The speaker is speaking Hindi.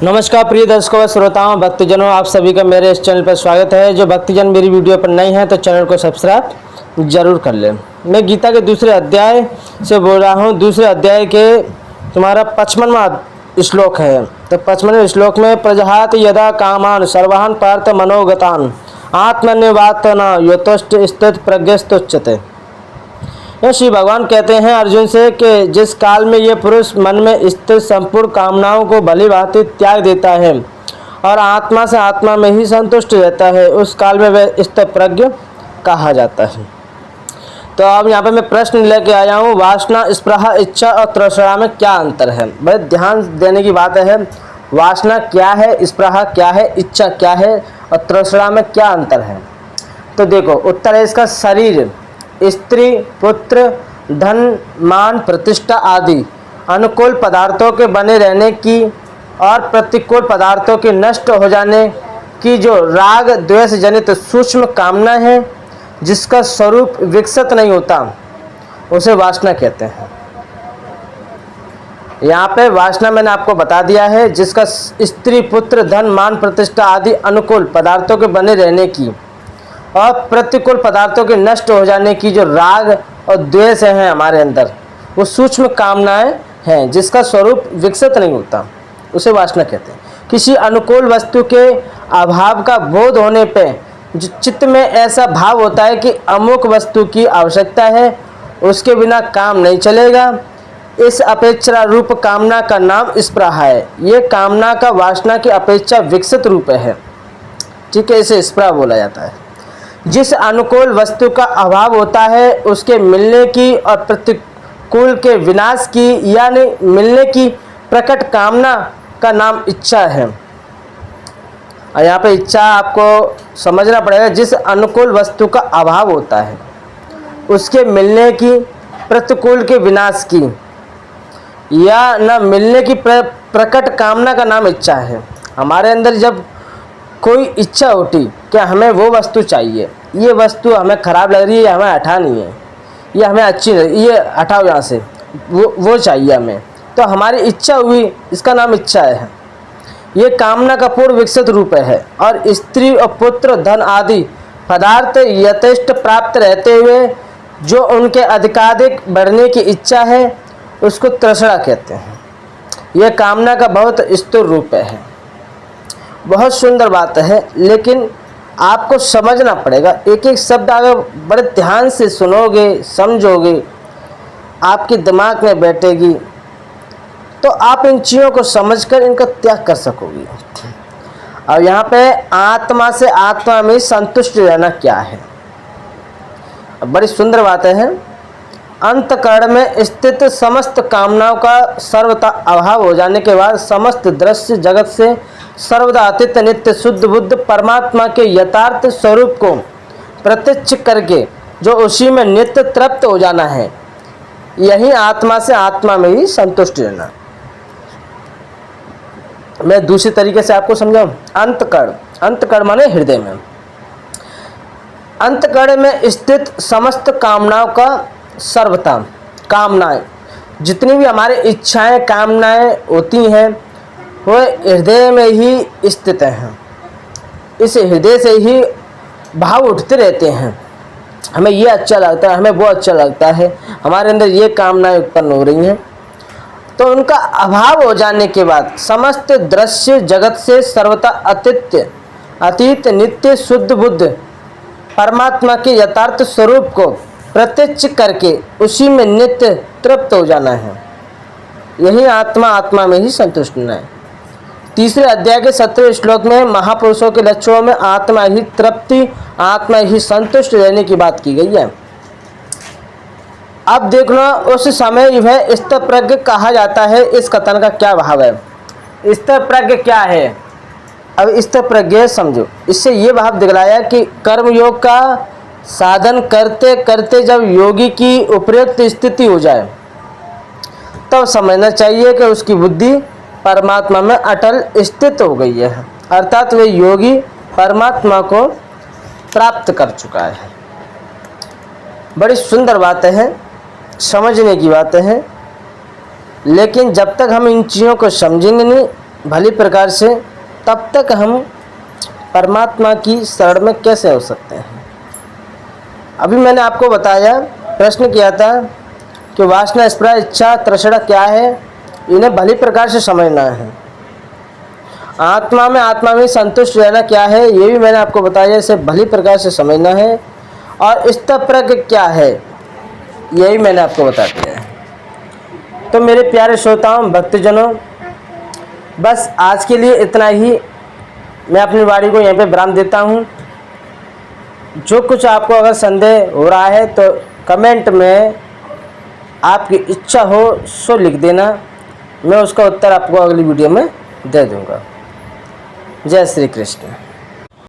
नमस्कार प्रिय दर्शकों व श्रोताओं भक्तजनों, आप सभी का मेरे इस चैनल पर स्वागत है। जो भक्तजन मेरी वीडियो पर नए हैं तो चैनल को सब्सक्राइब जरूर कर लें। मैं गीता के दूसरे अध्याय से बोल रहा हूँ। दूसरे अध्याय के तुम्हारा 55वां श्लोक है। तो 55वें श्लोक में प्रजहात यदा कामान सर्वान् पार्थ मनोगतान आत्मनिर्वातना यतोष्ट स्थित प्रज्ञस्तुच्यते। यह श्री भगवान कहते हैं अर्जुन से कि जिस काल में ये पुरुष मन में स्थित संपूर्ण कामनाओं को भली भांति त्याग देता है और आत्मा से आत्मा में ही संतुष्ट रहता है, उस काल में वह स्थित प्रज्ञ कहा जाता है। तो अब यहाँ पे मैं प्रश्न लेके आया हूँ, वासना, स्पृहा, इच्छा और तृष्णा में क्या अंतर है। बड़े ध्यान देने की बात है। वासना क्या है, स्पृहा क्या है, इच्छा क्या है और तृष्णा में क्या अंतर है। तो देखो, उत्तर है इसका शरीर, स्त्री, पुत्र, धन, मान, प्रतिष्ठा आदि अनुकूल पदार्थों के बने रहने की और प्रतिकूल पदार्थों के नष्ट हो जाने की जो राग द्वेष जनित सूक्ष्म कामना है, जिसका स्वरूप विकसित नहीं होता, उसे वासना कहते हैं। यहाँ पे वासना मैंने आपको बता दिया है, जिसका स्त्री, पुत्र, धन, मान, प्रतिष्ठा आदि अनुकूल पदार्थों के बने रहने की और प्रतिकूल पदार्थों के नष्ट हो जाने की जो राग और द्वेष है हमारे अंदर, वो सूक्ष्म कामनाएं हैं, जिसका स्वरूप विकसित नहीं होता, उसे वासना कहते हैं। किसी अनुकूल वस्तु के अभाव का बोध होने पे जो चित्त में ऐसा भाव होता है कि अमुक वस्तु की आवश्यकता है, उसके बिना काम नहीं चलेगा, इस अपेक्षा रूप कामना का नाम स्पृहा है। ये कामना का वासना की अपेक्षा विकसित रूप है, ठीक है, इसे स्पृहा बोला जाता है। जिस अनुकूल वस्तु का अभाव होता है, उसके मिलने की और प्रतिकूल के विनाश की यानी मिलने की प्रकट कामना का नाम इच्छा है। और यहाँ पे इच्छा आपको समझना पड़ेगा। जिस अनुकूल वस्तु का अभाव होता है, उसके मिलने की, प्रतिकूल के विनाश की या न मिलने की प्रकट कामना का नाम इच्छा है। हमारे अंदर जब कोई इच्छा होती कि हमें वो वस्तु चाहिए, ये वस्तु हमें ख़राब लग रही है, हमें हटानी है, ये हमें अच्छी लग, ये हटाओ यहाँ से, वो चाहिए हमें, तो हमारी इच्छा हुई, इसका नाम इच्छा है। ये कामना का पूर्ण विकसित रूप है। और स्त्री और पुत्र, धन आदि पदार्थ यथेष्ट प्राप्त रहते हुए जो उनके अधिकाधिक बढ़ने की इच्छा है, उसको तृष्णा कहते हैं। यह कामना का बहुत स्थूल रूप है। बहुत सुंदर बात है, लेकिन आपको समझना पड़ेगा। एक एक शब्द अगर बड़े ध्यान से सुनोगे, समझोगे, आपके दिमाग में बैठेगी, तो आप इन चीज़ों को समझकर इनका त्याग कर सकोगे। और यहाँ पे आत्मा से आत्मा में संतुष्ट रहना क्या है, बड़ी सुंदर बात है। अंतकरण में स्थित समस्त कामनाओं का सर्वथा अभाव हो जाने के बाद समस्त दृश्य जगत से सर्वदा अतीत नित्य शुद्ध बुद्ध परमात्मा के यथार्थ स्वरूप को प्रत्यक्ष करके जो उसी में नित्य तृप्त हो जाना है, यही आत्मा से आत्मा में ही संतुष्ट रहना। मैं दूसरे तरीके से आपको समझाऊं। अंतकरण, अंतकरण माने हृदय में, अंतकरण में स्थित समस्त कामनाओं का सर्वथा, कामनाएं जितनी भी हमारी इच्छाएं कामनाएं होती हैं, वो हृदय में ही स्थित हैं। इस हृदय से ही भाव उठते रहते हैं। हमें ये अच्छा लगता है, हमें वो अच्छा लगता है, हमारे अंदर ये कामनाएं उत्पन्न हो रही हैं। तो उनका अभाव हो जाने के बाद समस्त दृश्य जगत से सर्वथा अतीत नित्य शुद्ध बुद्ध परमात्मा के यथार्थ स्वरूप को प्रत्यक्ष करके उसी में नित्य तृप्त हो जाना है। यही आत्मा आत्मा में ही संतुष्ट होना है। तीसरे अध्याय के 17वें श्लोक में महापुरुषों के लक्षणों में आत्मा ही तृप्ति, आत्मा ही संतुष्ट रहने की बात की गई है। अब देखना, उस समय वह स्थितप्रज्ञ कहा जाता है। इस कथन का क्या भाव है? स्थितप्रज्ञ क्या है? अब स्थितप्रज्ञ समझो। इससे ये भाव दिखलाया कि कर्मयोग का साधन करते करते जब योगी की उपयुक्त स्थिति हो जाए, तब समझना चाहिए कि उसकी बुद्धि परमात्मा में अटल स्थित हो गई है, अर्थात वे योगी परमात्मा को प्राप्त कर चुका है। बड़ी सुंदर बात है, समझने की बात है। लेकिन जब तक हम इन चीज़ों को समझेंगे नहीं, भली प्रकार से, तब तक हम परमात्मा की शरण में कैसे हो सकते हैं। अभी मैंने आपको बताया, प्रश्न किया था कि वासना, स्पृहा, इच्छा, तृष्णा क्या है, इन्हें भली प्रकार से समझना है। आत्मा में संतुष्ट रहना क्या है, ये भी मैंने आपको बताया, इसे भली प्रकार से समझना है। और स्थितप्रज्ञ क्या है, यही मैंने आपको बता दिया है। तो मेरे प्यारे श्रोताओं, भक्तजनों, बस आज के लिए इतना ही। मैं अपनी वाणी को यहाँ पे विराम देता हूँ। जो कुछ आपको अगर संदेह हो रहा है तो कमेंट में आपकी इच्छा हो सो लिख देना, मैं उसका उत्तर आपको अगली वीडियो में दे दूँगा। जय श्री कृष्ण।